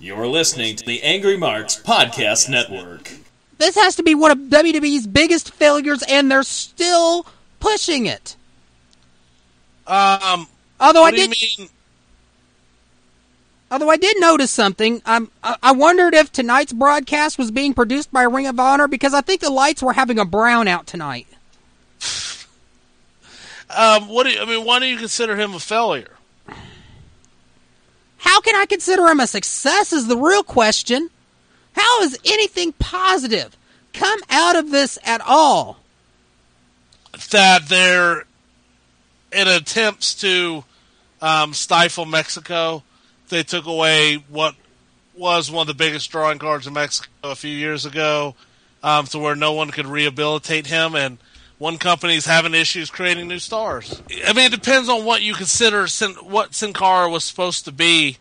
You're listening to the Angry Marks Podcast Network. This has to be one of WWE's biggest failures, and they're still pushing it. Although I did notice something. I wondered if tonight's broadcast was being produced by Ring of Honor, because I think the lights were having a brownout tonight. Why do you consider him a failure? How can I consider him a success is the real question. How has anything positive come out of this at all? That they're in attempts to stifle Mexico, they took away what was one of the biggest drawing cards in Mexico a few years ago, to where no one could rehabilitate him, and one company's having issues creating new stars. I mean, it depends on what you consider what Sin Cara was supposed to be.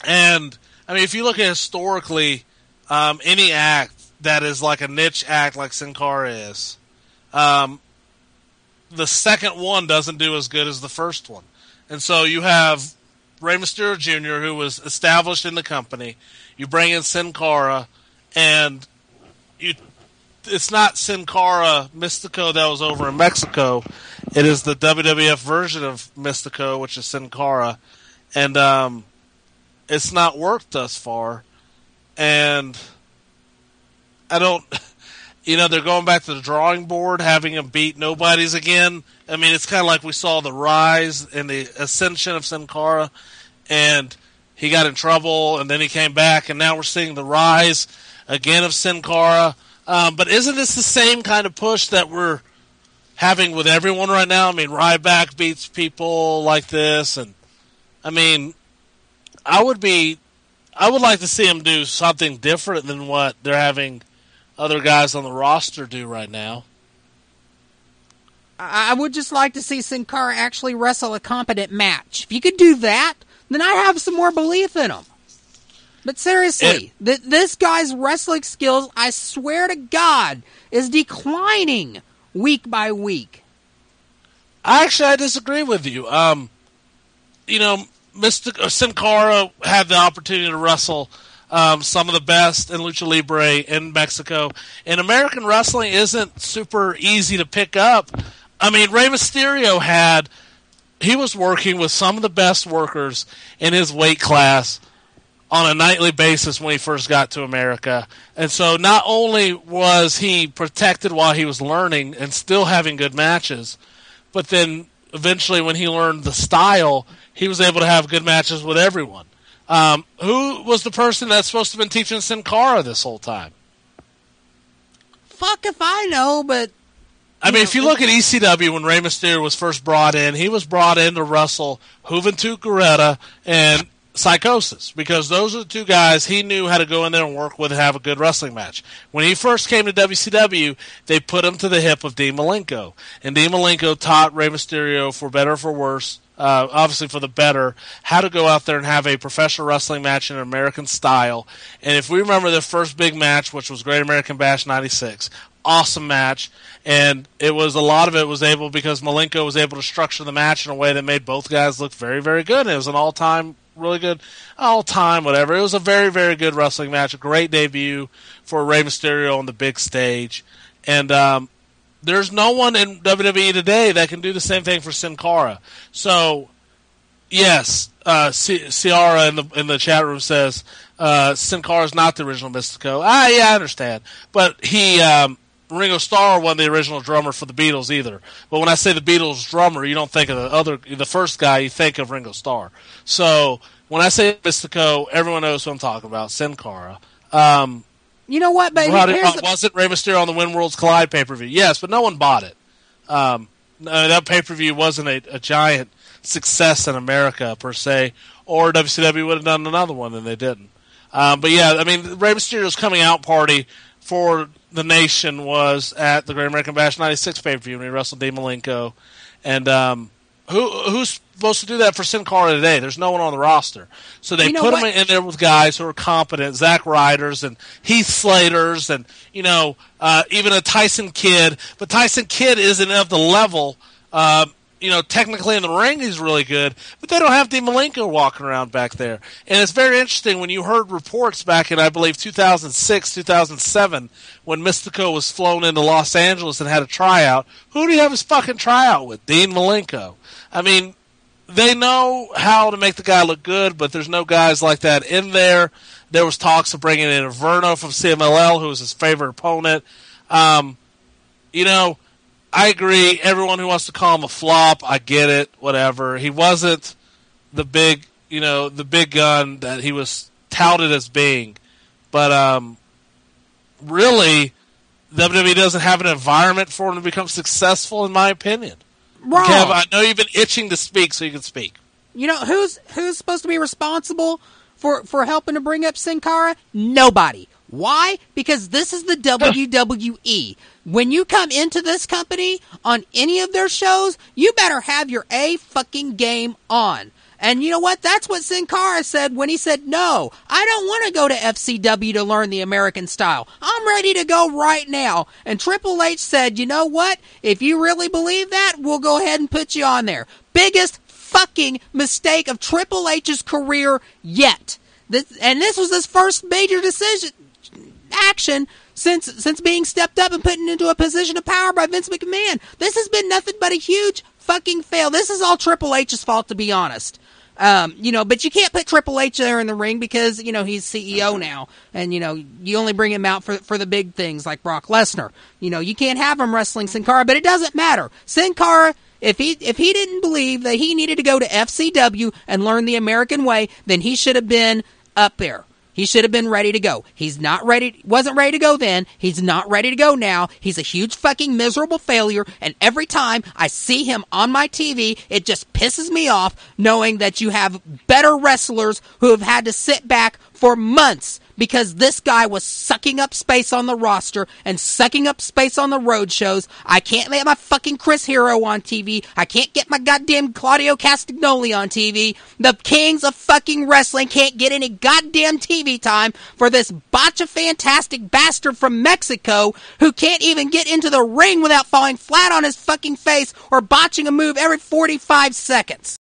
And, I mean, if you look at historically, any act that is like a niche act like Sin Cara is, the second one doesn't do as good as the first one. And so you have Rey Mysterio Jr., who was established in the company. You bring in Sin Cara, and it's not Sin Cara Mystico that was over in Mexico. It is the WWF version of Mystico, which is Sin Cara. And it's not worked thus far. And I don't... they're going back to the drawing board, having him beat nobodies again. I mean, it's kind of like we saw the rise and the ascension of Sin Cara, and he got in trouble, and then he came back, and now we're seeing the rise again of Sin Cara. But isn't this the same kind of push that we're having with everyone right now? I mean, Ryback beats people like this, and I mean, I would like to see him do something different than what they're having other guys on the roster do right now. I would just like to see Sin Cara actually wrestle a competent match. If you could do that, then I have some more belief in him. But seriously, this guy's wrestling skills, I swear to God, is declining week by week. I disagree with you. Sin Cara had the opportunity to wrestle some of the best in Lucha Libre in Mexico. And American wrestling isn't super easy to pick up. I mean, Rey Mysterio he was working with some of the best workers in his weight class on a nightly basis when he first got to America. And so not only was he protected while he was learning and still having good matches, but then eventually when he learned the style, he was able to have good matches with everyone. Who was the person that's supposed to have been teaching Sin Cara this whole time? Fuck if I know, but... if you look at ECW when Rey Mysterio was first brought in, he was brought in to wrestle Juventud Guerrera and Psychosis, because those are the two guys he knew how to go in there and work with and have a good wrestling match. When he first came to WCW, they put him to the hip of Dean Malenko, and Dean Malenko taught Rey Mysterio, for better or for worse, obviously for the better, how to go out there and have a professional wrestling match in an American style. And if we remember the first big match, which was Great American Bash 96, awesome match, and a lot of it was able because Malenko was able to structure the match in a way that made both guys look very, very good. It was an all-time whatever. It was a very, very good wrestling match, a great debut for Rey Mysterio on the big stage. And there's no one in WWE today that can do the same thing for Sin Cara. So, yes, Ciara in the chat room says Sin Cara is not the original Mystico. Yeah, I understand. But Ringo Starr wasn't the original drummer for the Beatles either. But when I say the Beatles drummer, you don't think of the first guy, you think of Ringo Starr. So when I say Mystico, everyone knows who I'm talking about, Sin Cara. You know what, baby? Wasn't Rey Mysterio on the Win Worlds Collide pay-per-view? Yes, but no one bought it. That pay-per-view wasn't a giant success in America, per se, or WCW would have done another one, and they didn't. But yeah, I mean, Rey Mysterio's coming out party for the nation was at the Great American Bash 96 pay-per-view when he wrestled Dean Malenko. And who's supposed to do that for Sin Cara today? There's no one on the roster. So they put him in there with guys who are competent, Zack Ryders and Heath Slaters and, even a Tyson Kidd. But Tyson Kidd isn't of the level, technically in the ring he's really good, but they don't have Dean Malenko walking around back there. And it's very interesting when you heard reports back in, I believe, 2006, 2007, when Mystico was flown into Los Angeles and had a tryout. Who do you have his fucking tryout with? Dean Malenko. I mean, they know how to make the guy look good, but there's no guys like that in there. There was talks of bringing in Inferno from CMLL, who was his favorite opponent. I agree. Everyone who wants to call him a flop, I get it. Whatever. He wasn't the big gun that he was touted as being. But really, WWE doesn't have an environment for him to become successful, in my opinion. Wrong. Kev, I know you've been itching to speak, so you can speak. Who's supposed to be responsible for helping to bring up Sin Cara? Nobody. Why? Because this is the WWE. When you come into this company on any of their shows, you better have your fucking game on. And you know what? That's what Sin Cara said when he said, no, I don't want to go to FCW to learn the American style. I'm ready to go right now. And Triple H said, you know what? If you really believe that, we'll go ahead and put you on there. Biggest fucking mistake of Triple H's career yet. This was his first major action since being stepped up and put into a position of power by Vince McMahon. This has been nothing but a huge fucking fail. This is all Triple H's fault, to be honest. But you can't put Triple H there in the ring because, he's CEO now. And, you only bring him out for the big things like Brock Lesnar. You can't have him wrestling Sin Cara, but it doesn't matter. Sin Cara, if he didn't believe that he needed to go to FCW and learn the American way, then he should have been up there. He should have been ready to go. He's not ready. Wasn't ready to go then. He's not ready to go now. He's a huge fucking miserable failure. And every time I see him on my TV, it just pisses me off knowing that you have better wrestlers who have had to sit back for months because this guy was sucking up space on the roster and sucking up space on the road shows. I can't get my fucking Chris Hero on TV. I can't get my goddamn Claudio Castagnoli on TV. The kings of fucking wrestling can't get any goddamn TV time for this botcha-fantastic bastard from Mexico who can't even get into the ring without falling flat on his fucking face or botching a move every 45 seconds.